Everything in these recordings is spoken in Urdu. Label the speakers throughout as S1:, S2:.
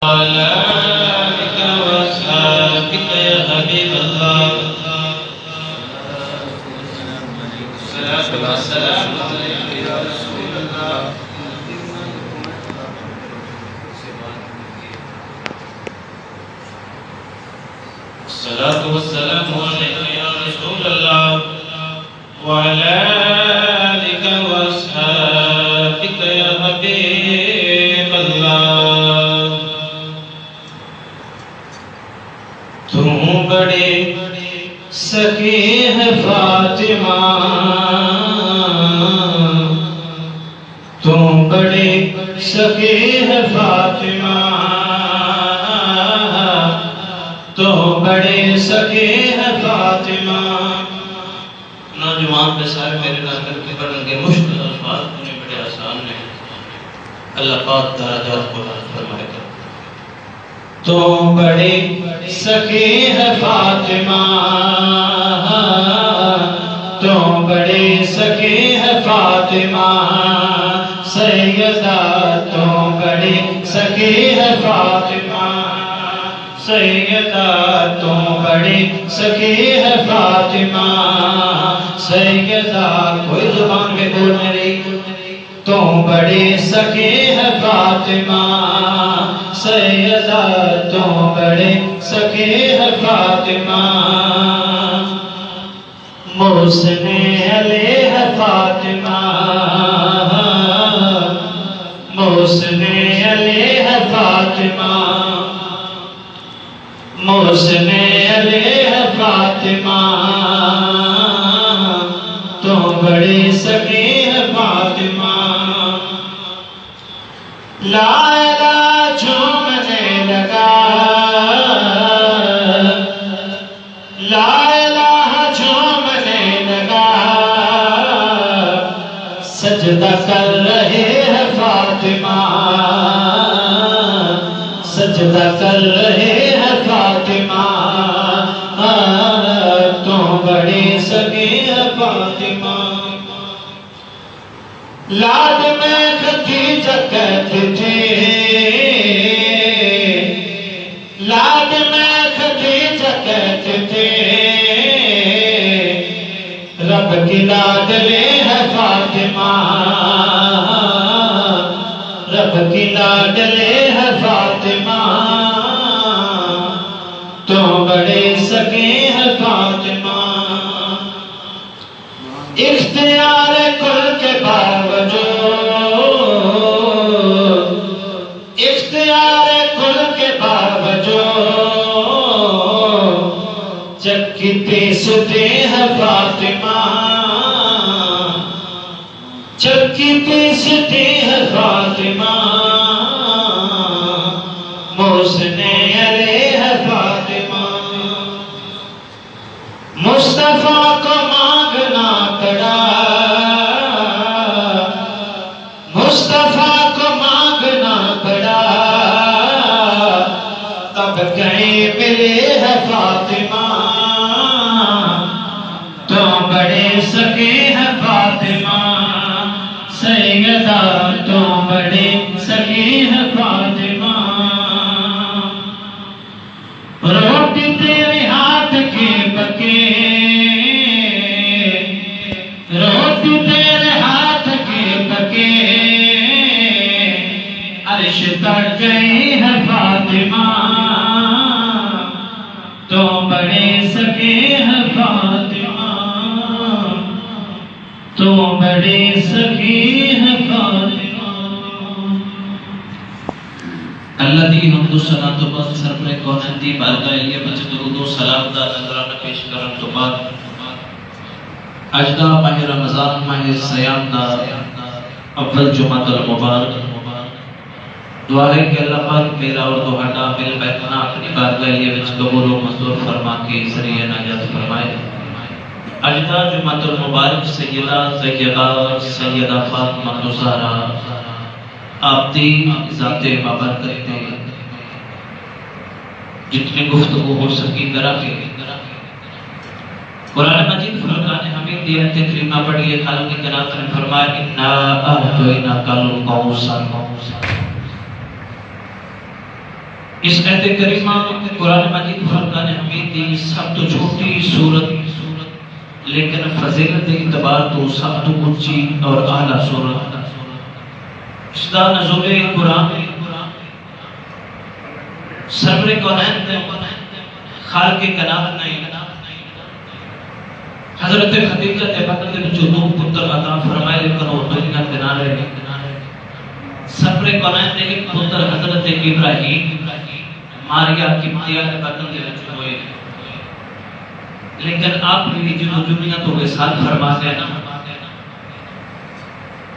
S1: وعلى آلك وأصحابك يا حبيب الله الصلاة والسلام عليك يا رسول الله الصلاة والسلام عليك يا رسول الله وعلى آلك وأصحابك يا حبيب الله تم بڑے سخی ہے فاطمہ تم بڑے سخی ہے فاطمہ تو بڑے سخی ہے فاطمہ نوجوان پہ سارے میرے نہ کر کے پڑھیں گے مشکل الفاظ انہیں بڑے آسان ہیں اللہ پاک درجات کو فرمائے گا تو بڑے سخی ہے فاطمہ تو بڑے سخی ہے فاطمہ سیدہ تو بڑے سخی ہے فاطمہ سیدہ تو بڑی سخی ہے فاطمہ سیدہ کوئی زبان میں بول میری تو بڑی سخی ہے فاطمہ سیدہ تو بڑی سخی ہے فاطمہ محسن علی ہے فاطمہ محسن علی ہے فاطمہ محسن علی ہے فاطمہ تو بڑی سخی ہے فاطمہ لا الہ جھومنے لگا لا الہ جھومنے لگا سجدہ کر رہے ہے فاطمہ سجدہ کر رہے ہے فاطمہ تو بڑی سخی ہے فاطمہ لاد میں خدیجہ کہتے تھے لاد میں خدیجہ کہتے تھے رب کی لاڈلی ہے فاطمہ رب کی لاڈلی ہے فاطمہ تو بڑے سخی ہے فاطمہ اختیار کل کے باوجود اختیار کل کے باوجود چکی پیستے ہے فاطمہ چکی پیستے ہے فاطمہ محسن علی ہے فاطمہ مصطفیٰ کو مانگنا پڑا مصطفیٰ کو مانگنا پڑا تب کہیں ملے ہے فاطمہ تو بڑے سخی ہے فاطمہ سیدہ تو بڑے سخی ہے فاطمہ روٹی تیرے ہاتھ کے پکے روٹی تیرے ہاتھ کے پکے عرش تڑ گئی ہے فاطمہ تو بڑے سخی ہے فاطمہ تو بڑے سخی ہے فاطمہ اللہ دی حمد و ثنا تو بعد سرور کونین دی بارگاہ علیہ بچ درود و سلام دا نظرانہ پیش کرن تو بعد اجدا ماہ رمضان ماہ سیام دا اول جمعہ المبارک دعا ہے کہ اللہ پاک میرا اور تہاڈا مل بیٹھنا اپنی بارگاہ علیہ وچ قبول و منظور فرما کے ذریعہ نجات فرمائے اجدا جمعہ المبارک سیدہ سیدہ فاطمہ الزہرا آپ دی ذات بابرکت میں جتنی گفتگو ہو سکی کرا کے قرآن مجید فرقان حمید دی آیت کریمہ پڑھیے خالق کی جناب نے فرمایا انا اعطیناک الکوثر اس آیت کریمہ قرآن مجید فرقان حمید دی سب تو چھوٹی صورت لیکن فضیلت اعتبار تو سب تو اونچی اور اعلیٰ صورت اس دا نزول قرآن سرور کونین نے خالق کائنات نے حضرت خدیجہ کے بدن میں جو دو پتر عطا فرمائے لیکن وہ دنیا کے نہ رہے سرور کونین نے ایک پتر حضرت ابراہیم ماریا قبطیہ کے بدن میں ہوئے لیکن آپ بھی جنہوں دنیا تو وصال فرماتے ہیں نا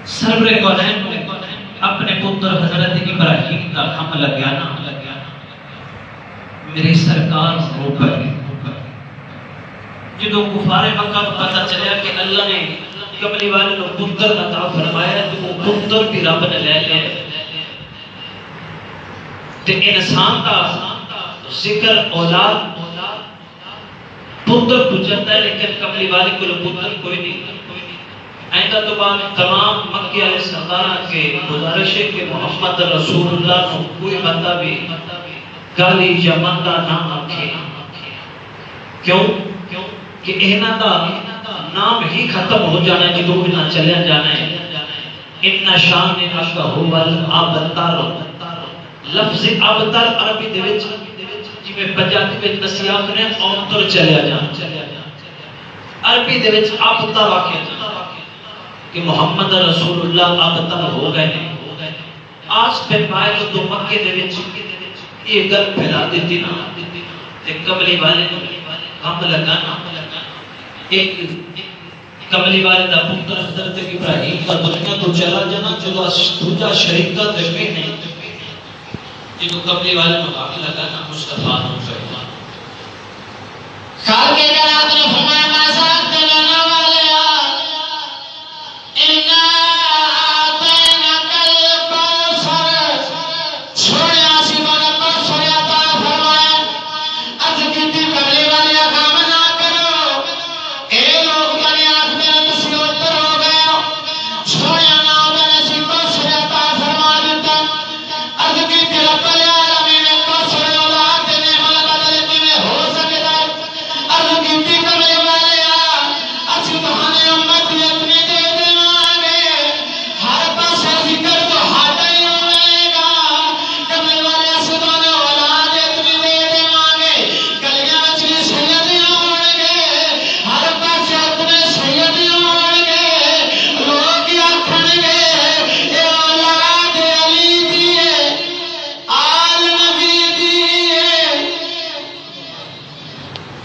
S1: سرور کونین اپنے پتر حضرت ابراہیم کا حمل لگیا نا میرے سرکار رو پر جدو کفار مکہ کو پتہ چلیا کہ اللہ نے کملی والے کو پتر عطا فرمایا تو وہ پتر بھی رب نے لے لے تے انسان کا ذکر اولاد پتر پوچھتا ہے لیکن کملی والے کو پتر کوئی نہیں آئندہ تو بعد تمام مکہ علیہ السلام کے گزارش ہے کہ محمد رسول اللہ کو کوئی بندہ بھی گالی یا مندہ نام رکھے کیوں کہ اینا دا نام ہی ختم ہو جانا ہے جدو بنا چلے جانا ہے ان شان کا ہوبل ابتر لفظ ابتر عربی دے وچ جویں پنجابی وچ نسیاں نے اوتر چلیا جانا عربی دے وچ ابتر واقع کہ محمد رسول اللہ ابتر ہو گئے آج پھر باہر تو مکے دے وچ یہ گل پھیلا دیتی نا تے کملی والے ہم لگانا ایک کملی والے دا پتر حضرت ابراہیم کا دنیا تو چلا جانا جدو دوجا شریک کا دشمن نہیں جدو کملی والے مقابل لگانا مصطفیٰ ہو گئے
S2: خال کے جناب نے فرمایا ماساک دلانا والے اِنَّا آتَيْنَاكَ الْكَوْثَرَ چھوڑے آسی بنا کوثر عطا فرمایا عرض کیتی کملی والی کام نہ کرو اے لوگ بنی آنکھ میرے تسی اتر ہو گئے چھوڑے نہ بنے سی کوثر عطا فرما دیتا عرض کیتی رب العالمین کوثر اولاد دینے والا بدل میں ہو سکتا عرض کیتی کملی والی اچھی تو ہمیں امت اتنی دے دے مانگے ہر پاس ذکر تو ہاتھ ہی ہوئے گا کملی والی اسدان اولاد اتنی دے دے مانگے گلیاں بچی سیدیاں ہونے گے ہر پاس اپنے سیدیاں ہونے گے لوگ آکھن گے اے اولاد علی دیئے آل نبی دیئے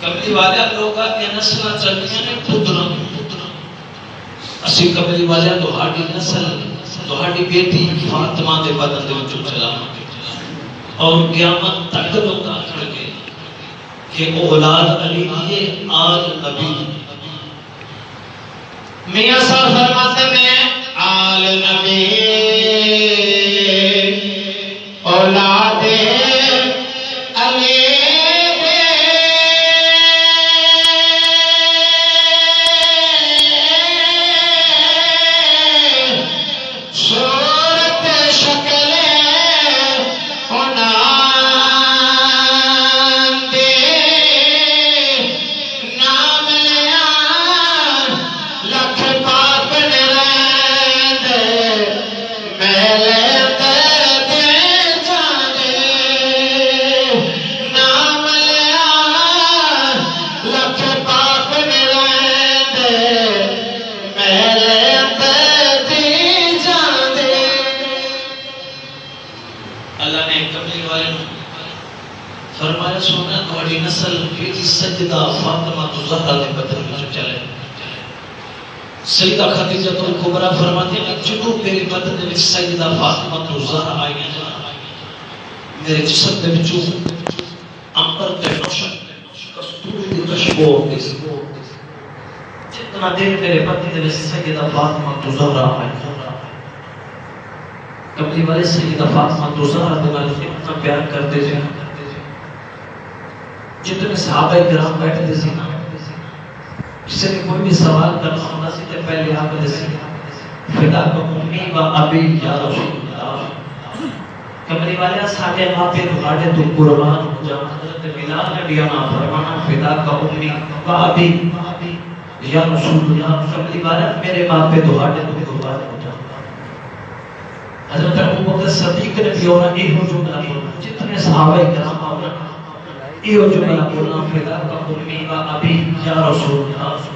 S1: کملی والے لوگا کے نسلہ چلتی ہیں پتروں اسی کملی والے تو ہاڑی نسل تو ہاڑی بیٹی فاطمہ دے بدن دے وچوں چلا اور قیامت تک لوگ آخر گئے کہ اولاد علی دیئے آل نبی
S2: میاں صاحب فرماتے ہیں آل نبی اولاد علی صورت شکل انام دے نام لیا لکھ پاک نرائد میلے دے جانے نام لیا لکھ پاک نرائد میلے دے جانے
S1: اللہ نے کملی والے فرمایا سونا تمہاری نسل بیٹی سجدہ فاطمہ تو زہرا دے بدن میں چلے سیدہ خدیجہ الکبریٰ فرماتی ہیں جدو میرے بدن میں سیدہ فاطمہ تو زہرا آئی ہیں میرے جسم دے وچوں امبر تے روشن کستوری دی خوشبو آتی سی جتنا دیر میرے بدن میں سیدہ فاطمہ تو زہرا آئی کملی والے سیدہ فاطمہ تو زہرا دے والے اتنا پیار کرتے تھے جتنے صحابہ کرام بیٹھتے تھے نا کسی نے کوئی بھی سوال کرنا ہونا سی تے پہلے آپ دے سی فدا کو امی و ابی یا رسول اللہ کملی والے ساڈے ماپے تہاڈے تو قربان ہو جاواں حضرت بلال نے بھی انا فرمانا فدا کا امی و ابی یا رسول اللہ کملی والے میرے ماپے تہاڈے تو قربان ہو جاواں حضرت ابو بکر صدیق نے بھی اور ایہو جملہ بولا جتنے صحابہ کرام آوے ایہو جملہ بولا فدا کا امی و ابی یا رسول اللہ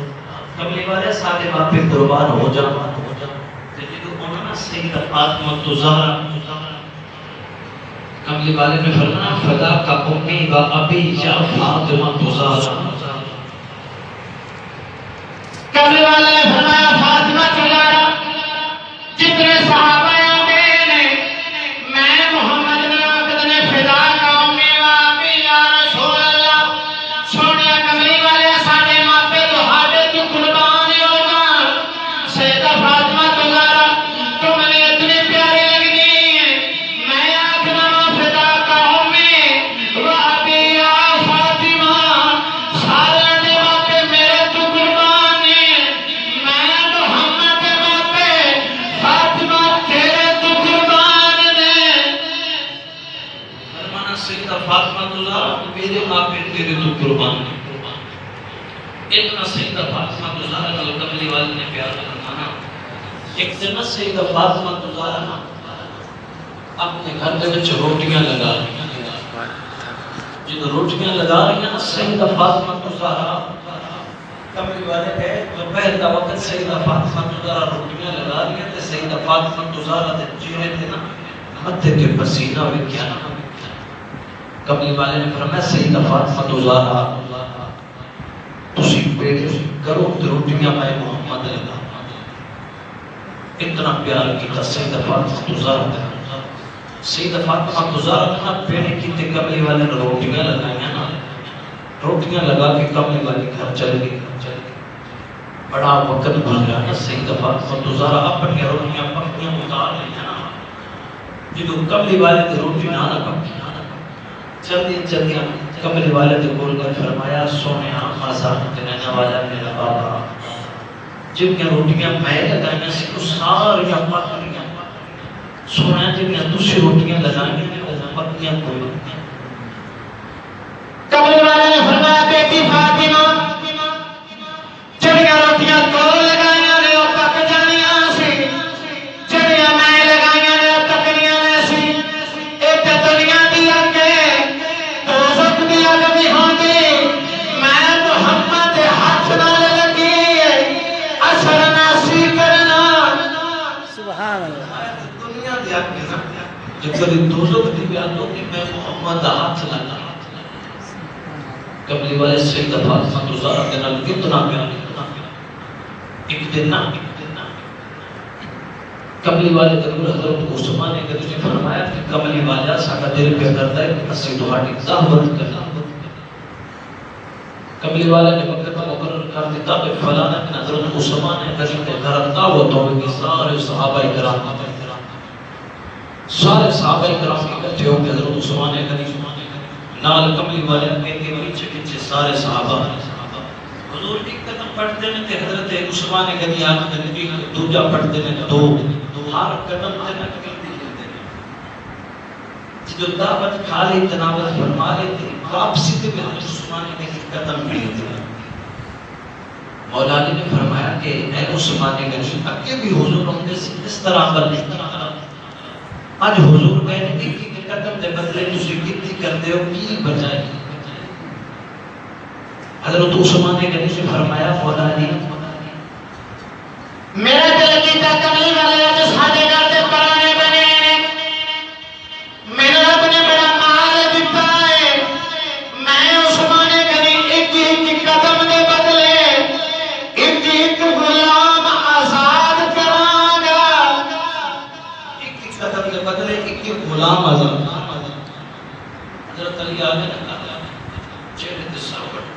S1: کملی والے ساڈے ماپے قربان ہو جاواں تے جدوں انہاں نے سیدہ فاطمہ زہرا کملی والے نے فرمایا فدا کا امی و ابی یا فاطمہ زہرا
S2: کملی والے نے فرمایا فاطمہ زہرا جتنے صحابہ آتے ہیں میں محمد نے آقد نے فدا کا امی و ابی یا رسول اللہ سونے کملی والے ساڈے ماپے تہاڈے تو قربان ہو جان سیدہ فاطمہ زہرا تم نے اتنی پیاری لگنی ہے میں آخنا فدا کا امی و ابی یا فاطمہ سارے دے ماپے میرے تو قربان ہیں میں محمد دے ماپے فاطمہ تیرے تو قربان ہیں
S1: فرمانا سیدہ فاطمہ زہرا میرے ماپے تیرے تو قربان ہیں اتنا سیدہ فاطمہ زہرا کا کملی والے نے پیار فرمانا ایک دن سیدہ فاطمہ زہرا اپنے گھر دے وچ روٹیاں لگا رہی ہیں جدوں روٹیاں لگا رہی ہیں سیدہ فاطمہ زہرا کملی والے ہے دوپہر دا وقت سیدہ فاطمہ زہرا روٹیاں لگا رہی ہیں تے سیدہ فاطمہ زہرا دے چہرے تے نا متھے تے پسینہ وکھیا نا کملی والے نے فرمایا سیدہ فاطمہ زہرا تسی پیٹ کرو تے روٹیاں میں محمد لگا اتنا پیار کیتا سیدہ فاطمہ زہرا سیدہ فاطمہ زہرا نے پیٹ کی تے کملی والے نے روٹیاں لگائیاں نا روٹیاں لگا کے کملی والی گھر چل گئی بڑا وقت گزرا نا سیدہ فاطمہ زہرا اپنی روٹیاں پکیاں اتار لیا نا جدوں کملی والے تے روٹی نہ پکی چلدی کملی والے تے کول کر فرمایا سونیا آزاد کرنے والا میرا بابا جنیاں روٹیاں میں لگائیاں سی وہ ساریاں پک گئیاں سونیا جنیاں تسی روٹیاں لگائیاں وہ پکیاں کوئی نہیں
S2: کملی والے نے فرمایا بیٹی فاطمہ جڑیاں روٹیاں تو لگائیاں نے وہ پک جانیاں سی جڑیاں میں لگائیاں نے وہ پکنیاں نے سی ایک دنیا دی اگے دوزخ دی اگ بھی ہوندی میں محمد دے ہاتھ نال لگی اثر ناسی کرنا
S3: سبحان اللہ
S1: دنیا دی اگ نا جب کبھی دوزخ دی بیان ہوتی میں محمد دا ہاتھ لگا کملی والے سیدہ فاطمہ زہرا کے نال کتنا پیار ایک دن نا کملی والے ضرور حضرت عثمان نے کہتے ہیں فرمایا کہ کملی والا ساڈا دل پہ کرتا ہے کہ اسی تہاڈی دعوت کرنا کملی والے نے وقت مقرر کر دیتا کہ فلانا کہ حضرت عثمان نے کہتے ہیں گھر دعوت ہوگی سارے صحابہ کرام اکٹھے ہو کے حضرت عثمان نے کہتے نال کملی والے کے پیچھے پیچھے سارے صحابہ حضور ایک قدم پڑھتے ہیں تے حضرت عثمان نے کہتے ہیں آج دوجا پڑھتے ہیں دو ہر قدم تے نکل دی جو دعوت کھا لی تناوت فرما لی تھی واپسی تے حضرت عثمان نے ایک قدم بھی دیا مولا علی نے فرمایا کہ اے عثمان نے کہا اگے بھی حضور ہم سے اس طرح عمل نہیں آج حضور کہنے کہ ایک قدم دے بدلے تسی کتنی کرتے ہو کی بجائے حضرت عثمان نے کہنے فرمایا مولا علی
S2: میرا دل کیتا کملی والے اج ساڈے گھر تے پرانے بنے نے میرے رب نے بڑا مال دتا ہے میں عثمان غنی ایک قدم دے بدلے ایک غلام آزاد کراں گا
S1: ایک قدم دے بدلے ایک غلام آزاد حضرت علی آگے نہ چہرے تے سرور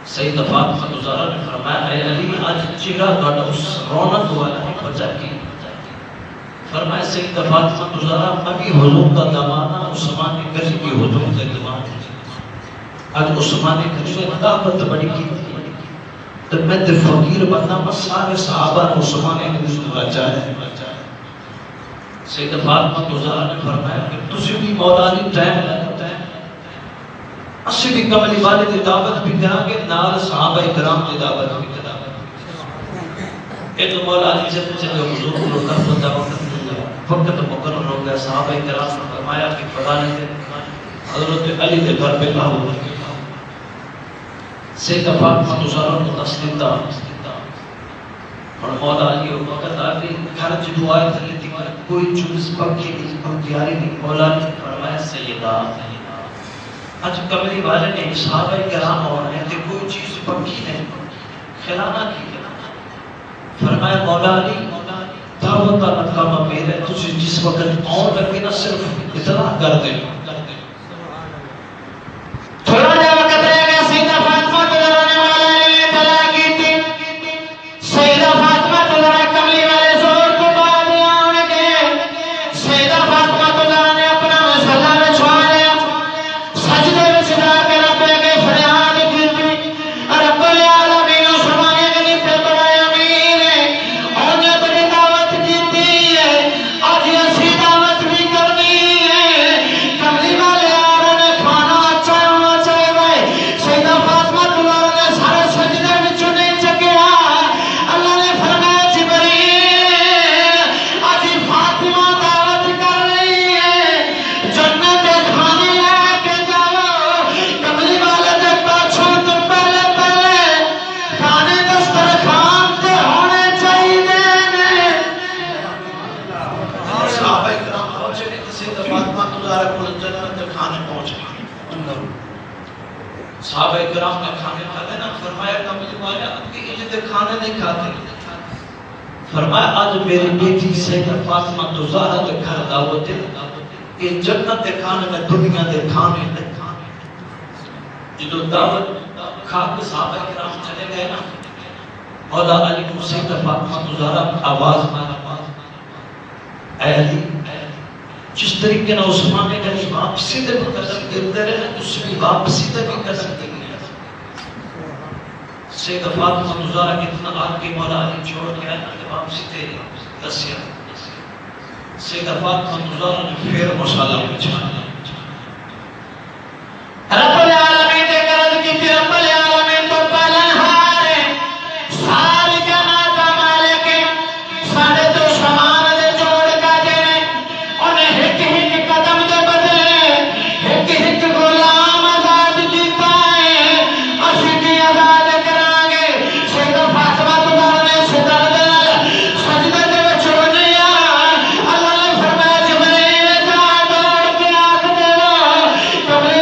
S1: سیدہ فاطمہ زہرا نے فرمایا اے علی آج چہرہ تہاڈا اس رونق والا ہے بچا کی فرمایا سیدہ فاطمہ زہرا ابھی حضور کا داماد عثمان نے غنی کی حضور کا داماد آج عثمان نے غنی نے دعوت بڑی کی تو میں تے فقیر بندہ بس سارے صحابہ نے عثمان نے غنی کو بچایا سیدہ فاطمہ زہرا نے فرمایا کہ تسی بھی مولا علی ٹائم لگتا ہے، اسی بھی کملی والے دی دعوت بھی کریں گے، نال صحابہ کرام دی دعوت بھی کریں گے۔ یہ تو مولا علی سے چلے حضور کو دعوت دا وقت مقرر ہو گیا، صحابہ کرام نے فرمایا کہ فلانے دن حضرت علی کے گھر پہ لاؤ۔ سیدہ فاطمہ زہرا کو تسلیم دا اور مولا علی وقت آگے گھر جو آئے تھے تھی کوئی چوز پکی نہیں، کوئی تیاری نہیں۔ مولا نے فرمایا سیدہ آج کملی والے نے صحابہ کرام ہونے تھے، کوئی چیز پکی نہیں، خلانہ کی فرمایا مولا علی دعوت کا نقامہ میرے، تجھے جس وقت آن لگے نا صرف اتنا کر دے۔
S2: تھوڑا جا وقت رہ گیا، سیدہ فاطمہ زہرا نے مولا علی نے طلاق کی تھی۔ سیدہ فاطمہ زہرا کملی والے زور کو بعد آنے گئے، سیدہ فاطمہ زہرا نے اپنا مسئلہ بچھوا لیا، سجدے میں جا کے رب کے فریاد کی تھی، رب العالمین اس زمانے کے لیے پہ بڑا امین ہے، اور نے بڑی دعوت کی تھی ہے، آج ایسی دعوت بھی کرنی ہے۔ کملی والے آرہ نے کھانا اچھا ہونا چاہیے، سیدہ فاطمہ زہرا نے سارے سجدے میں چنے چکیا، اللہ نے فرمایا جبریل آج فاطمہ دعوت کر رہی ہے، جنت کے کھانے لے کے جاؤ۔ کملی والے نے پاچھو تو پہلے کھانے دسترخوان تے ہونے چاہیے نے۔
S1: صحابہ کرام پہنچے نے کہ سیدہ فاطمہ زہرا کو جنت کے کھانے پہنچ گئے۔ صحابہ کرام نے کھانے کھاتے نا، فرمایا کملی والے اپنی عزت کھانے نہیں کھاتے، فرمایا آج میری بیٹی سیدہ فاطمہ زہرا کے گھر دعوت ہے، یہ جنت کے کھانے میں دنیا کے کھانے نہیں۔ جدو دعوت کھا کے صحابہ کرام چلے گئے نا، مولا علی کو سیدہ فاطمہ زہرا آواز مارا، اے علی جس طریقے نہ عثمان نے کہا واپسی دے بھی قدم گرتے رہے نا، اس بھی واپسی دے بھی قدم گرتے رہے۔ سیدہ فاطمہ زہرا کتنا آگے مولا علی چھوڑ کے آئے کہ واپسی دے دسیا۔ سیدہ فاطمہ زہرا نے پھر مسالہ بچھانا،
S2: رب العالمین نے قرض کی تھی، رب العالمین تو پالنہار ہے، ساری جنات مالک ہے، سارے تو سامان دے جوڑ کا دینے، انہیں ہک قدم دے بدلے ہک غلام آزاد کیتا ہے، اسی کی آزاد کران گے۔ سیدہ فاطمہ زہرا نے صدر دل سجدے دے وچ ونیا، اللہ نے فرمایا جبریل جا دوڑ کے آکھ دے کملی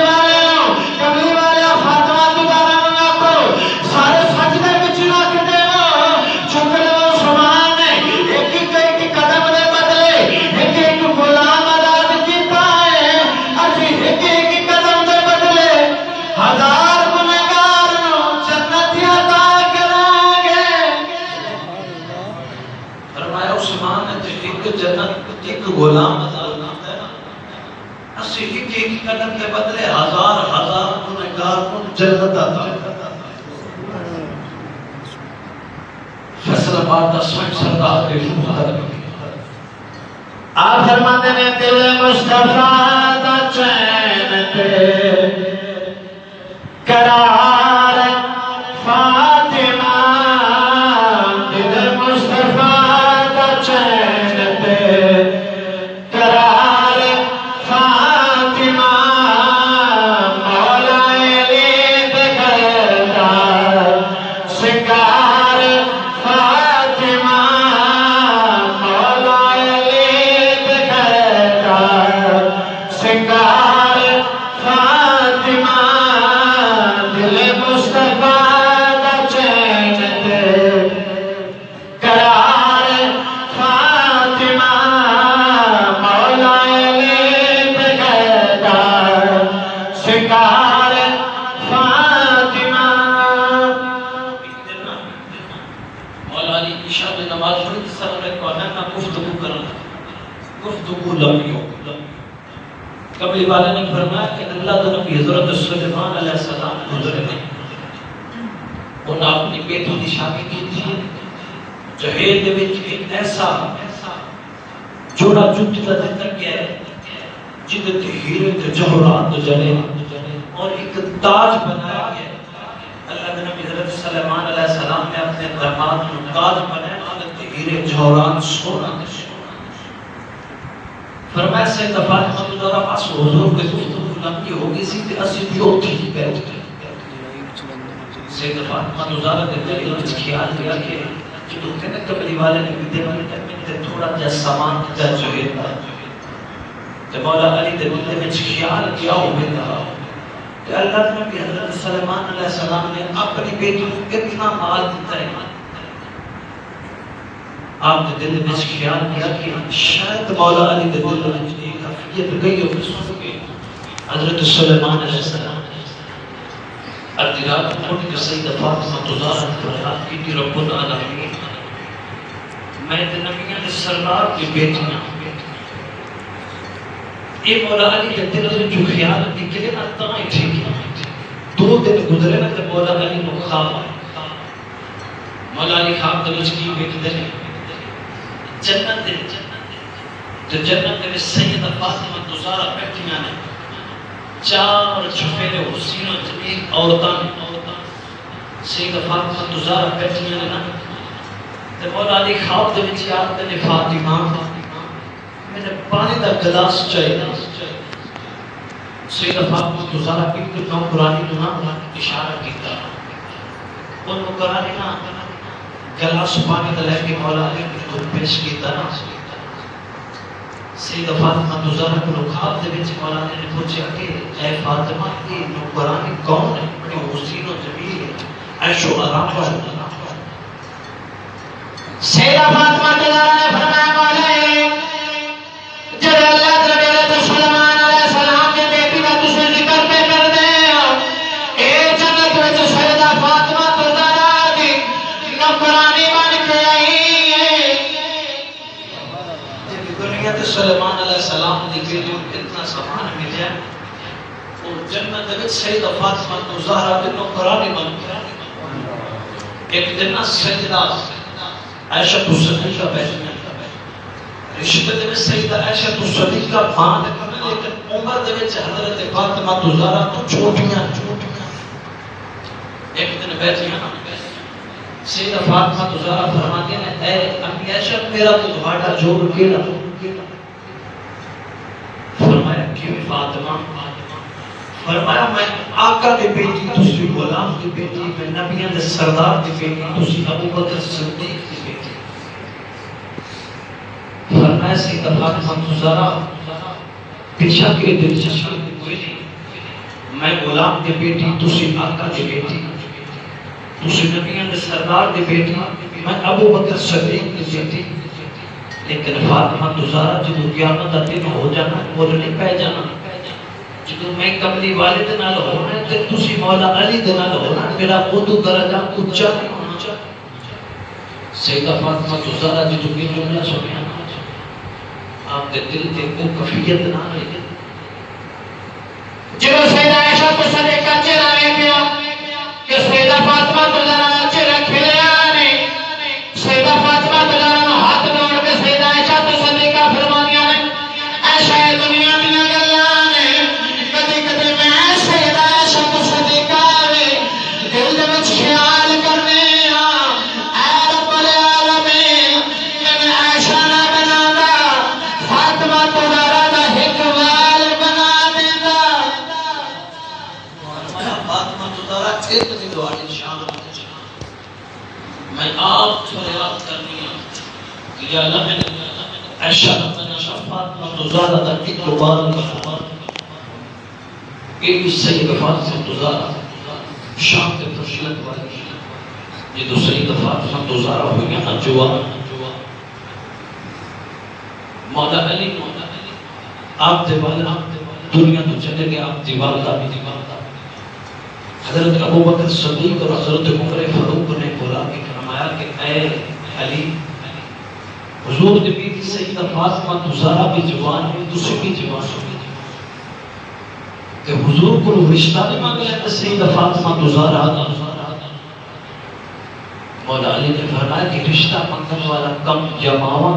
S2: والے فاطمہ زہرا کو سارے سجدے وچ رکھ دے، چک لو سامان، ایک قدم دے بدلے ایک غلام آزاد کیتا ہے، اسی ایک قدم دے بدلے ہزار گنہگار نو جنت عطا کران گے۔
S1: فرمایا عثمان نے تو ایک جنت ایک غلام آزاد کرتا ہے نا، اسی ایک قدم کے بدلے ہزار گنہگار کو جنت عطا کرتا ہے۔ فیصلہ باد کا سردار کے شمار
S2: آپ فرماتے ہیں دل مصطفیٰ دا چین تے قرار فاطمہ، دل مصطفیٰ دا چین تے قرار فاطمہ، مولا علی دے گھر سنگار فاطمہ، مولا علی دے گھر سنگار فاطمہ، دل مصطفیٰ دا چین تے قرار فاطمہ، مولا علی دے گھر سنگار فاطمہ۔
S1: مولا علی عشاء میں نماز پڑھی تو سر نے کہا نہ گفتگو کرنا، گفتگو لمبی ہو۔ کملی والے نے فرمایا کہ اللہ تعالیٰ کی حضرت سلیمان علیہ السلام گزرے نہیں، انہوں نے اپنی بیٹی کی شادی کی تھی، جہیز دے وچ ایک ایسا جوڑا جوتی دا دتا گیا ہے جدت ہیرے تے جوہرات جڑے اور ایک تاج بنایا گیا ہے۔ اللہ کے نبی حضرت سلیمان علیہ السلام نے اپنے داماد کو تاج بنایا حضرت ہیرے جوہرات سونا فرمایا سید فاطمہ الزہرا پاس حضور کے گفتگو لمبی ہو گئی سی تے اسی بھی اوتھی ہی بیٹھے سید فاطمہ الزہرا دے دل وچ خیال کیا کہ جو کہنے قبلی والے نے بھی دے والے تے تھوڑا جا سامان دا جو ہے تے مولا علی دے دل وچ خیال کیا ہوئے تھا کہ اللہ نے بھی حضرت سلیمان علیہ السلام نے اپنی بیٹی کو کتنا مال دیتا ہے۔ آپ نے دل میں خیال کیا کہ شاید مولا علی دے دل میں ایک حفیت گئی ہو سن کے حضرت سلیمان علیہ السلام ادھی رات اٹھ کے سید فاطمہ الزہرا فرات کی رب العالمین میں تے نبیوں کے سردار کی بیٹیاں اے مولا علی کے دل میں جو خیال نکلے نا تاں ٹھیک ہے۔ 2 دن گزرے نا تے مولا علی کو خواب آیا۔ مولا علی خواب دے وچ کی ویکھدے نے جنت دے تو جنت میں سیدہ فاطمہ الزہرا بیٹھیاں نے 4 چھپیرے حسین و جمیل عورتاں سیدہ فاطمہ الزہرا بیٹھیاں نے نا تے مولا علی خواب دے وچ یاد تے فاطمہ میرے پانی دا گلاس چاہیے سیدہ فاطمہ الزہرا ایک نوکرانی نو نا اشارہ کیتا ان نوکرانی نا گلاس پانی دا لے کے مولا علی کو پیش کیتا نا سیدہ فاطمہ الزہرا کو خواب دے وچ مولا علی نے پوچھا کہ اے فاطمہ یہ نوکرانی کون ہے بڑی حسین و جمیل ہے عیش و آرام والی
S2: سیدہ فاطمہ الزہرا نے فرمایا مولا جب اللہ تعالی سلیمان علیہ السلام کے بیٹی کا تسے ذکر پہ کر دے اے جنت وچ سیدہ فاطمہ الزہرا دی نوکرانی بن کے آئی ہے۔
S1: جب دنیا تے سلیمان علیہ السلام دی بیٹی کو اتنا سامان ملیا اور جنت وچ سیدہ فاطمہ الزہرا دی نوکرانی بن کے ایک دن سجدہ عائشہ الصدیقہ بیٹھی رشتہ دے میں سیدہ عائشہ الصدیقہ ماں نے لیکن عمر دے وچ حضرت فاطمہ الزہرا تو چھوٹیاں ایک دن بیٹھیاں سیدہ فاطمہ الزہرا فرماتی ہیں اے امی عائشہ میرا تو تہاڈا جوڑ کیڑا فرمایا کہ فاطمہ فرمایا میں آقا دی بیٹی تسی غلام دی بیٹی میں نبیوں دے سردار دی بیٹی تسی ابو بکر صدیق دی بیٹی فرمایا سیدہ فاطمہ الزہرا پیچھا کے دل چشم کوئی نہیں میں غلام دی بیٹی تسی آقا دی بیٹی تسی نبیوں دے سردار دی بیٹی میں ابو بکر صدیق دی بیٹی لیکن فاطمہ الزہرا جدو قیامت دا دن ہو جانا وہ نہیں پہ جانا جدو میں کملی والد نال ہونا ہے تے تسی مولا علی دے نال ہونا میرا خود درجہ اونچا نہیں ہونا سیدہ فاطمہ الزہرا جدو یہ جملہ سنیا آپ کے دل تے کو کفیت نہ رہی
S2: جب سیدہ عائشہ الصدیقہ چہرہ ویکھیا کہ سیدہ فاطمہ الزہرا چہرہ کھلیا نے سیدہ فاطمہ الزہرا نو ہاتھ جوڑ کے سیدہ عائشہ الصدیقہ فرمانیاں نے ایسا دنیا دیاں گلاں نے کدی کدی میں سیدہ عائشہ الصدیقہ وے دل دے وچ خیال کرنے اے رب العالمین میں عائشہ نہ بنانا فاطمہ الزہرا دا ایک وال بنا دیندا
S1: فاطمہ الزہرا اتنی دواری شان میں آپ فریاد کرنی ہے کہ یا اللہ میں عائشہ فاطمہ الزہرا دا ایک بار ایک سید فاطمہ الزہرا شام کے فضیلت والی یہ تو سید فاطمہ الزہرا ہو گیا نا جوان مولا علی آپ دے والا دنیا تو چلے گئے آپ دیوال دا بھی حضرت ابو بکر صدیق اور حضرت عمر فاروق نے بولا کہ فرمایا کہ اے علی حضور نے بھی سیدہ فاطمہ الزہرا بھی جوان ہے دوسری بھی جوان ہے کہ حضور کو رشتہ نہیں مانگ لیتے سیدہ فاطمہ الزہرا مولا علی نے فرمایا کہ رشتہ مانگنے والا کم جماوا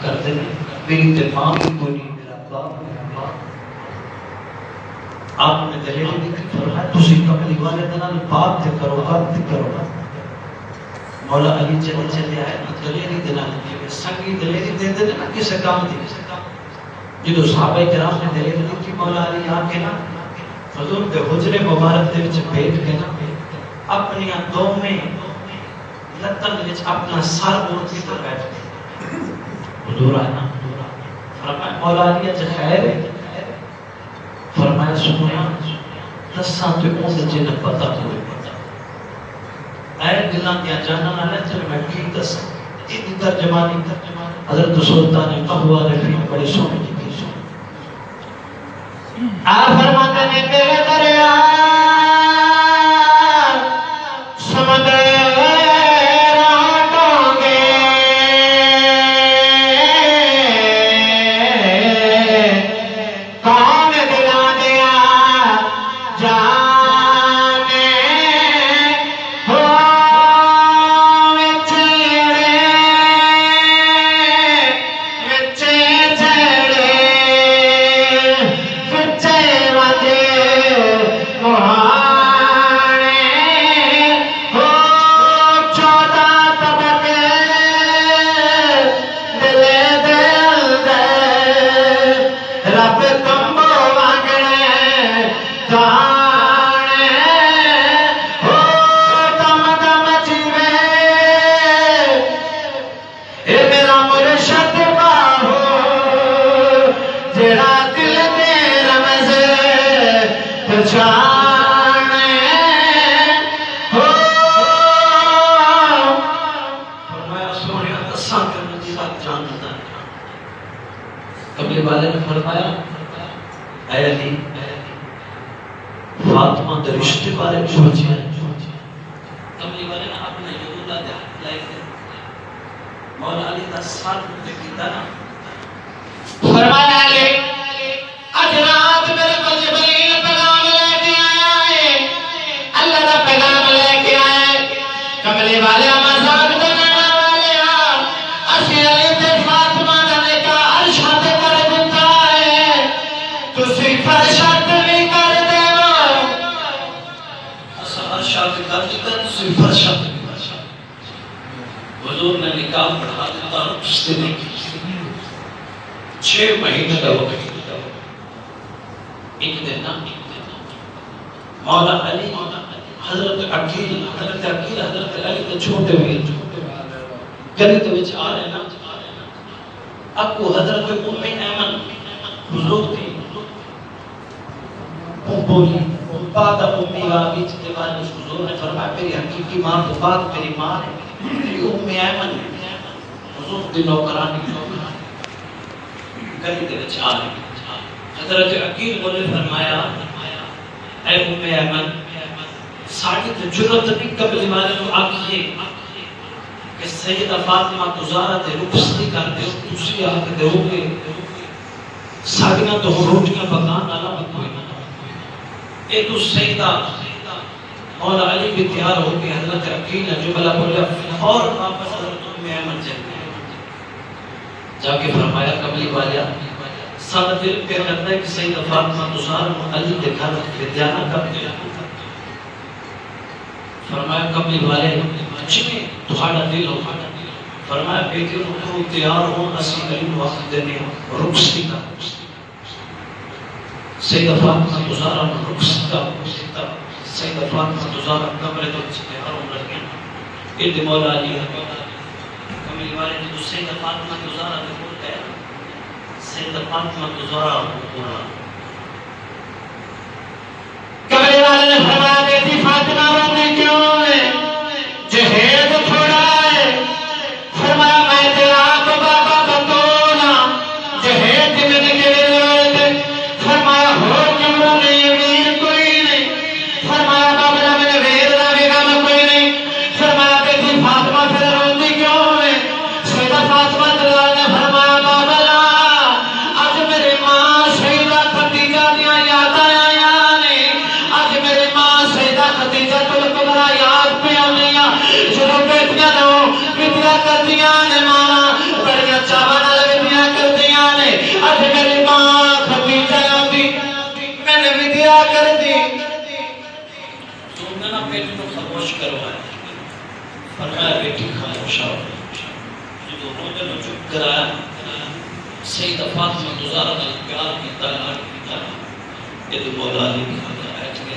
S1: کرتے ہیں میری تے ماں بھی کوئی نہیں میرا باپ آپ نے دلیل لکھی فرمایا تسی کملی والے دنال بات تے کرو بات تے کرو مولا علی چلے چلے آئے نا دلیل دنال سنگی دلیل دے دے نا کسے کام دی جدو صحابہ کرام نے دلیل لکھی مولا علی آ کے نا حضور دے حجرے مبارک دے وچ بیٹھ کے نا اپنی دو میں لتن وچ اپنا سر موڑ کے تو بیٹھ گئے حضور آئے نا فرمایا مولا علی اچھا خیر ہے فرمایا سنیا دساں تے اون جن پتہ ہوئے اے دلاں دیا جانن والے چل میں کی دساں ان ترجمانی حضرت سلطان قہوہ رفیع بڑے سونے کی
S2: آپ فرماتے ہیں تیرے دریا سمندر راٹوں گے کون دلا دیا جانے ہو
S1: کملی والے نے فرمایا اے علی فاطمہ دے رشتے بارے سوچیا کملی والے نے اپنے یہودا دے ہاتھ لائے تھے مولا علی دا ساتھ تے کیتا نا
S2: فرمایا علی اج رات میرے کو جبریل پیغام لے کے آیا ہے اللہ دا پیغام لے کے آیا ہے کملی والے مذاق کرنے والے اسی علی تے فاطمہ دا نکاح عرش تے کر دیتا ہے تسی فرش تے بھی کر دیو
S1: اسا عرش تے کر دیتا تسی فرش تے حضور نے نکاح پڑھا دیتا رخصتی نہیں کی 6 مہینے کا وقت ایک دن نا مولا علی حضرت عقیل حضرت علی کے چھوٹے ہوئے گلی کے وچ آ رہے نا اب کو حضرت ام ایمن حضور تھی بولی بعد امی آبی چتے بارے حضور نے فرمایا میری حقیقی ماں تو بعد میری ماں ہے میری ام ایمن حضور دی نوکرانی گلی کے وچ آ رہے حضرت عقیل بولے فرمایا اے ام ایمن ساڑی تے جرت نہیں قبل والے کو آکھئے کہ سیدہ فاطمہ گزارہ دے رخصتی کر دے تسی آ کے دو گے ساڑیاں تو روٹیاں پکان والا بھی کوئی نہ اے تو سیدہ مولا علی بھی تیار ہو کے حضرت عقیل نے جو بلا بولیا اور واپس حضرت ام ایمن چل گئے جا کے فرمایا قبلی والیا سارا دل پہ کرتا ہے کہ سیدہ فاطمہ گزارہ علی کے گھر ودیانہ کب گیا فرمایا قبلی والے چنے تہاڑا دل ہو فرمایا بیٹی رو تیار ہو اسی علی وقت دینے رخصتی کا سیدہ فاطمہ گزارہ رخصت کا سیدہ فاطمہ گزارہ کمرے تو تیار ہو لگے ادھ مولا علی کملی والے نے تو سیدہ فاطمہ گزارہ نے بول گیا سیدہ فاطمہ گزارہ پورا
S2: کملی والے نے فرمایا بیٹی فاطمہ رونے کیوں ہے جہید تھوڑا ہے فرمایا میں تیرا کو بابا بتونا جہید میں نے کے ضرورت ہے فرمایا ہو کیوں رونے ویر کوئی نہیں فرمایا بابا میں نے ویر دا بھی کام کوئی نہیں فرمایا بیٹی فاطمہ پھر روندی کیوں ہے سیدہ فاطمہ دلال نے فرمایا بابا آج میری ماں شہیدہ میں نے ودیا کر دی
S1: تو میں نے بیٹی کو خاموش کروایا فرمایا بیٹی خاموش ہو جو رونے میں چپ کرایا سیدہ فاطمہ گزارا نے پیار کی تلاش کی یہ تو مولا علی بھی ہاتھ بیٹھ گئے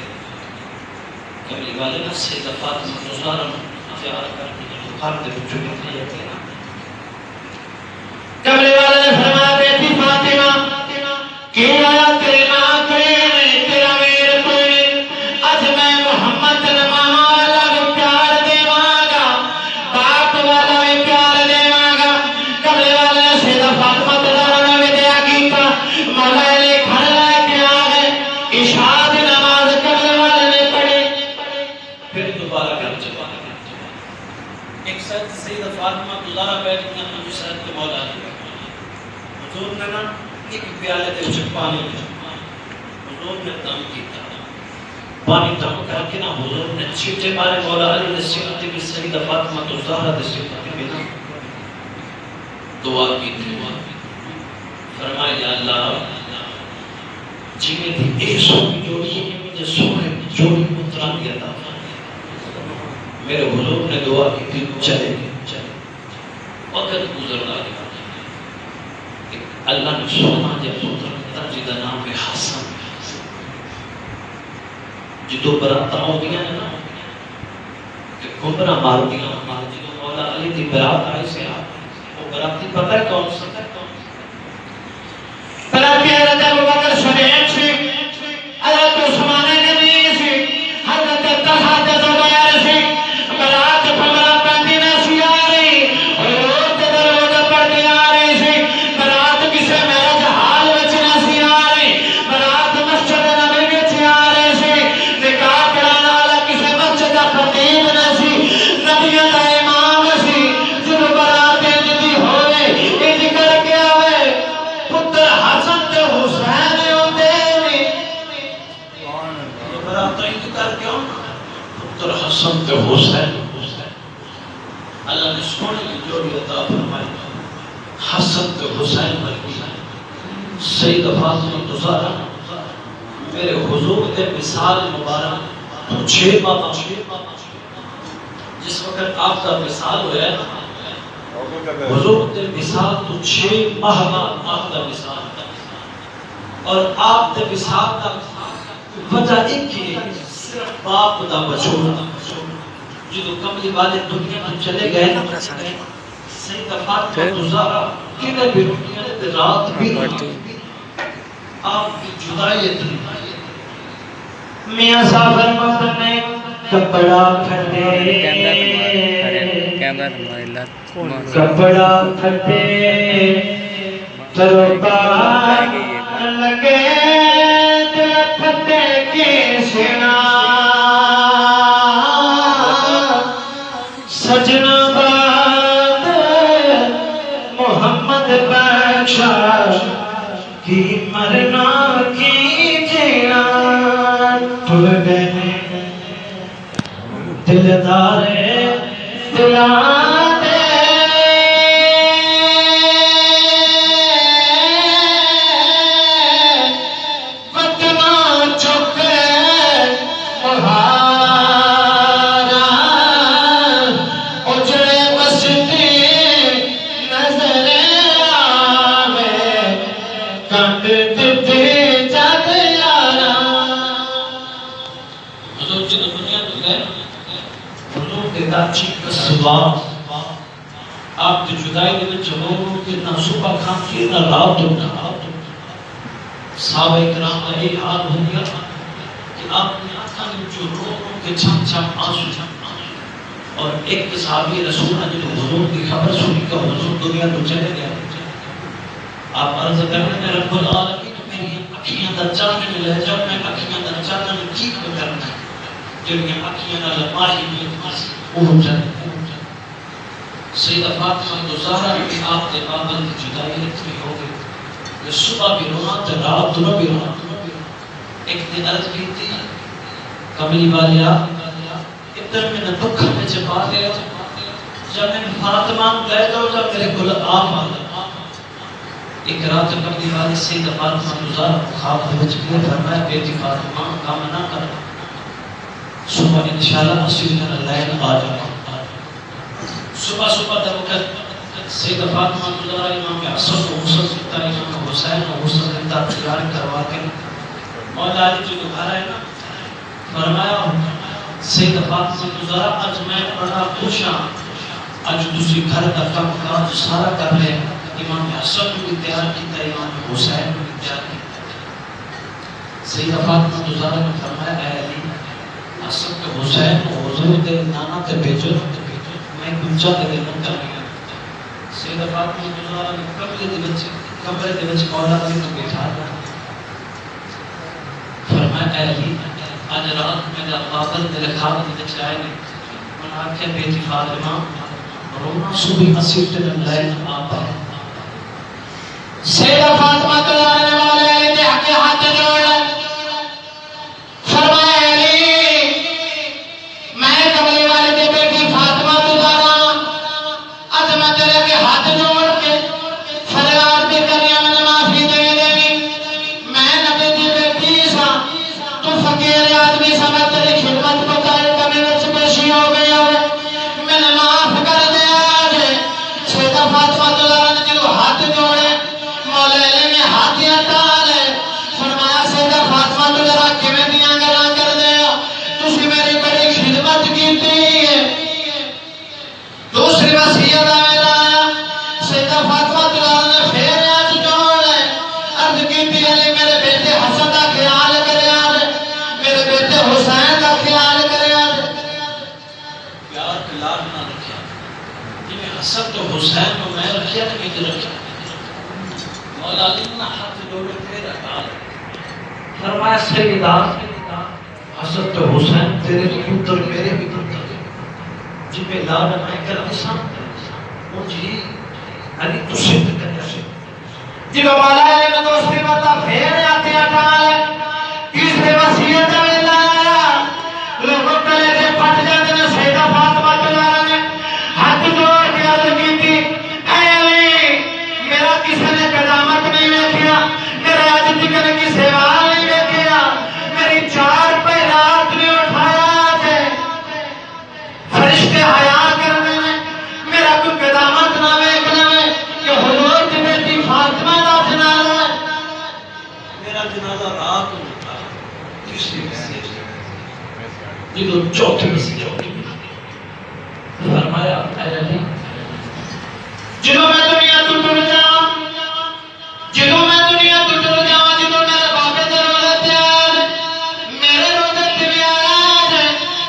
S1: کملی والے نے سیدہ فاطمہ گزارا نے پیار کر کے دکان دے بچوں نے دیا تھا
S2: کملی والے نے فرمایا بیٹی فاطمہ کیوں آیا تیرے نام کوئی نہیں تیرا میر کوئی اج میں محمد نے ماما والا بھی پیار دے مانگا باپ والا بھی پیار دے مانگا کملی والے نے سیدہ فاطمہ گزارا نے ودیا کیتا مولا علی گھر لے کے آ گئے عشاء دی نماز کملی والے نے پڑھی
S1: پھر دوبارہ گھر چلا ایک ساتھ سیدہ فاطمہ گزارا بیٹھ گیا تو ساتھ کے مولا علی حضور نے نا ایک پیالے دے وچ پانی لیا حضور نے دم کیتا پانی دم کر کے نا حضور نے چھٹے مارے مولا علی نے سیدہ کی سیدہ فاطمہ تو زہرا دے سیدہ کے بنا دعا کی تھی فرمایا یا اللہ جنہیں تھی ایک سو کی جوڑی ہے مجھے سونے جوڑی مطران دیا تھا میرے حضور نے دعا کی تھی چلے گئے وقت گزر گیا اللہ نے سونا جب پتر جدا نام ہے حسن جدو برات آؤ دیا نا کہ گمرہ مار دیا جدو مولا علی دی برات آئی سے وہ برات دی پتہ ہے کون سا
S2: براتی حضرت ابوبکر صدیق سے حضرت عثمان غنی سے حضرت طلحہ زبیر سے برات پمرا پندی نسی آ رہی اور روز دروازہ پڑھتی آ رہی سے برات کسے میرج حال وچ نسی آ رہی برات مسجد نبی وچ آ رہی سے نکاح کرانا والا کسے مسجد دا خطیب نسی نبیوں دا امام سی جب برات جدی ہوئے انج کر کے آوے پتر حسن تے حسین ہوندے نے
S1: برات انج کر کے پتر حسن تے حسین اللہ نے سونے کی جوڑی عطا فرمائی حسن تے حسین بلکی سیدہ فاطمہ زہرا میرے حضور کے مثال مبارک تو 6 بابا جس وقت آپ کا مثال ہوا ہے حضور کے مثال تو 6 ماہ بعد آپ کا مثال اور آپ کے مثال کا وجہ ایک ہی ہے صرف باپ دا بچونا جدو کملی والے دنیا میں چلے گئے سیدہ فاطمہ زہرا کنے بھی روٹیاں نے رات بھی آپ کی جدائی اتنی
S2: میاں صاحب فرماتے ہیں کپڑا پھٹے کپڑا پھٹے تروبار لگے دل پھٹے کی سنا سجنا باد محمد بخشا کی مرنا کی جینا ٹھل گئے دلدار دلان وطنہ چکے مہارا اجڑے بستی نظر آوے کنڈ دیتی جگ یارا
S1: حضور جدو دنیا تو گئے حضور کے داچی کا سواب آپ کی جدائی دے وچ ہو کہ نہ صبح کھان کی نہ رات اٹھا صحابہ اکرام کا ایک حال ہو گیا کہ آپ نے آنکھاں میں جو رو کے چھم چھم آنسو اور ایک صحابی رسول نے جو حضور کی خبر سنی کہ حضور دنیا تو چلے گیا آپ عرض کرنے میں رب العالمین میری اکھیاں دا چاہنے میں لہ جاؤ میں اکھیاں دا چاہنے میں کی کو کرنا ہے جنہیں اکھیاں دا لماہی میں اڑ جانے سیدہ فاطمہ زہرا بھی آپ کے پابند جدائی اتنی ہو گئی کہ صبح بھی رونا تو رات نہ بھی رونا ایک دن عرض کی تھی کملی والیا ادھر میں نے دکھ میں چھپا گیا جب میں فاطمہ گئے تو جب میرے گل آپ آ ایک رات قبلی والی سید فاطمہ گزار خواب بچ گئے فرمایا بیٹی فاطمہ کام نہ کر صبح انشاءاللہ مسجد میں لائن آ جاؤ صبح صبح وقت سید فاطمہ گزار امام حسن و حسن سکتا امام حسین و حسن سکتا تیار کروا کے مولا علی جو گھر ہے نا فرمایا سید فاطمہ گزار آج میں بڑا خوش ہوں آج تسی گھر کا کام کاج سارا کر رہے ہیں امام حسن کو تیار کیتا امام حسین کو تیار کیتا سیدہ فاطمہ گزارہ نے فرمایا اے علی حسن کو حسین کو حضور دے نانا تے بھیجو میں گنجا دے دن کر گیا سیدہ فاطمہ گزارہ نے کمرے دے وچ مولا علی کو بٹھا دیا فرمایا اے علی آج رات میرا بابل میرے خواب دے وچ آئے نے انہاں آکھیا بیٹی فاطمہ رونا صبح مسجد تے لائن آتا ہے
S2: سیدہ فاطمہ گزارنے والے علی دے حق ہاتھ جوڑ فرمایا علی میں کملی والے دے بیٹی فاطمہ گزارا اج میں تیرے کے ہاتھ جوڑ کے فریاد بھی کریا میں معافی دے دینی میں نبی دی بیٹی سا تو فقیر آدمی سا میں تیری خدمت کو کر کمی وچ پیشی ہو گئی ہوئے میں نے معاف کر دیا آج سیدہ فاطمہ گزارا نے جو ہاتھ جوڑے مولا علی نے ہاتھیاں ڈالے فرمایا سیدہ فاطمہ تو ذرا کیویں دیاں گلاں کر دیا تسی میری بڑی خدمت کیتی ہے دوسری وصیت لایا سیدہ فاطمہ تو نے پھر ہاتھ جوڑے عرض کیتی علی میرے بیٹے حسن دا خیال کریا میرے بیٹے حسین دا خیال کریا
S1: پیار کلاب نہ رکھیا جی حسن تو حسین کو میں رکھیا نہیں رکھیا مولا علی نے ہاتھ جوڑے پھر ہٹا فرمایا سیدہ حسن تو حسین تیرے پتر میرے بھی پتر جی پہ لاڈ میں کر دساں مجھے علی تو صدق کریا سے
S2: جب مولا علی نے دوسری مرتبہ پھر ہاتھیاں ڈالے تیسری وصیت میں لایا لوگوں کلے سے پھٹ جاتے نے سیدہ فاطمہ گزارا نے ہاتھ جوڑ کے عرض کی تھی اے علی میرا کسی نے قدامت نہیں دیکھا میرا آج تک کسی وال نہیں دیکھا میری چار پہ رات نے اٹھایا ہے فرشتے حیا کرنے میں میرا کوئی قدامت نہ دیکھنے میں کہ حضور کی بیٹی فاطمہ دا جنازہ ہے
S1: میرا جنازہ رات کو اٹھا تیسری وصیت جو چوتھی وصیت فرمایا اے علی
S2: جدو میں دنیا تو ٹر جاؤں جدو میں دنیا تو ٹر جاؤں جدو میرے بابے دے روزے تے آیا میرے روزے تے بھی آیا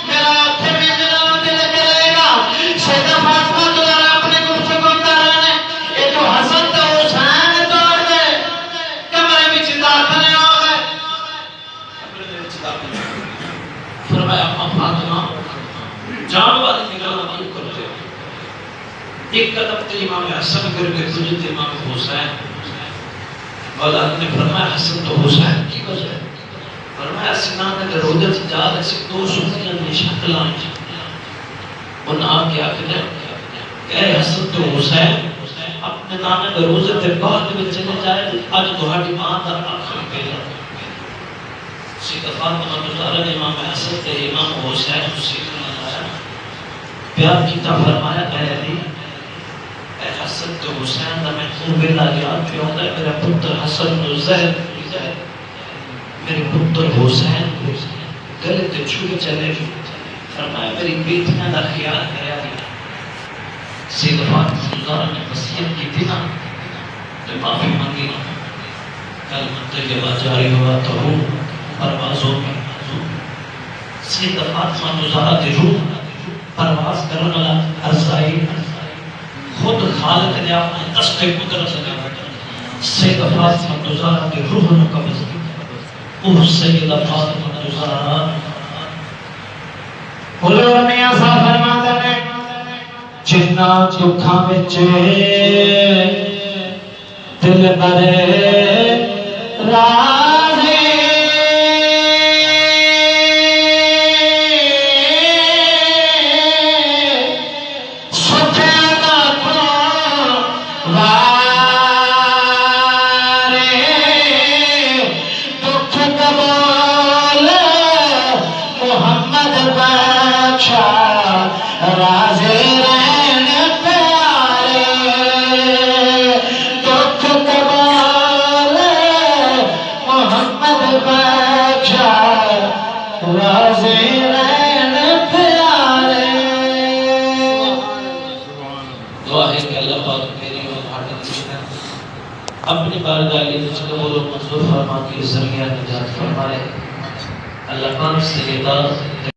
S2: میرا اتھے بھی میرا دل کرے گا سیدہ فاطمہ گزارا اپنے گفتگو کر رہے ہیں یہ تو حسن تے حسین توڑ دے کمرے وچ داخل ہو گئے
S1: کمرے دے وچ داخل فرمایا اما فاطمہ جان والی نگاہ کیوں کرتے ہو ایک قدم تے امام حسن کر کے سجدے امام حسین مولا نے فرمایا حسن تو حسین کی وجہ ہے فرمایا سنان نے روزے سے جا رہے سے دو سنیاں نے شکلاں ان آ کے آخر اے حسن تو حسین اپنے نانے کے روزے تے بعد میں چلے جائے آج تہاڈی ماں دا آخر پہلا سیدہ فاطمہ گزارا نے امام حسن تے امام حسین کو سیدھا لایا پیار کیتا فرمایا اے علی اے حسن تو حسین دا میں خون بیلا یاد پہ ہوتا ہے میرا پتر حسن تو زہر میرے پتر حسین گلے تے چھوڑے چلے فرمایا میری بیٹیاں دا خیال کریا گیا سیدہ فاطمہ گزارا نے وصیت کی تھی نا تو معافی مانگی کل طیبہ جاری ہوا تو روح پروازوں میں سیدہ فاطمہ گزارا دی روح پرواز کرنے والا ارزائی خود خالق نے اپنے دست قدرت نے سیدہ فاطمہ گزارا دی روح نے قبض کی وہ سیدہ فاطمہ گزارا
S2: حضور میاں صاحب فرماتے ہیں جنہ دکھاں وچ دل برے راضی سکھے نہ تو وزیرین پیارے
S1: دعا ہے کہ اللہ پاک میری اور ہاتھ اپنی بارگاہ میں قبول و منظور فرما کے ذریعہ نجات فرمائے. اللہ پاک سے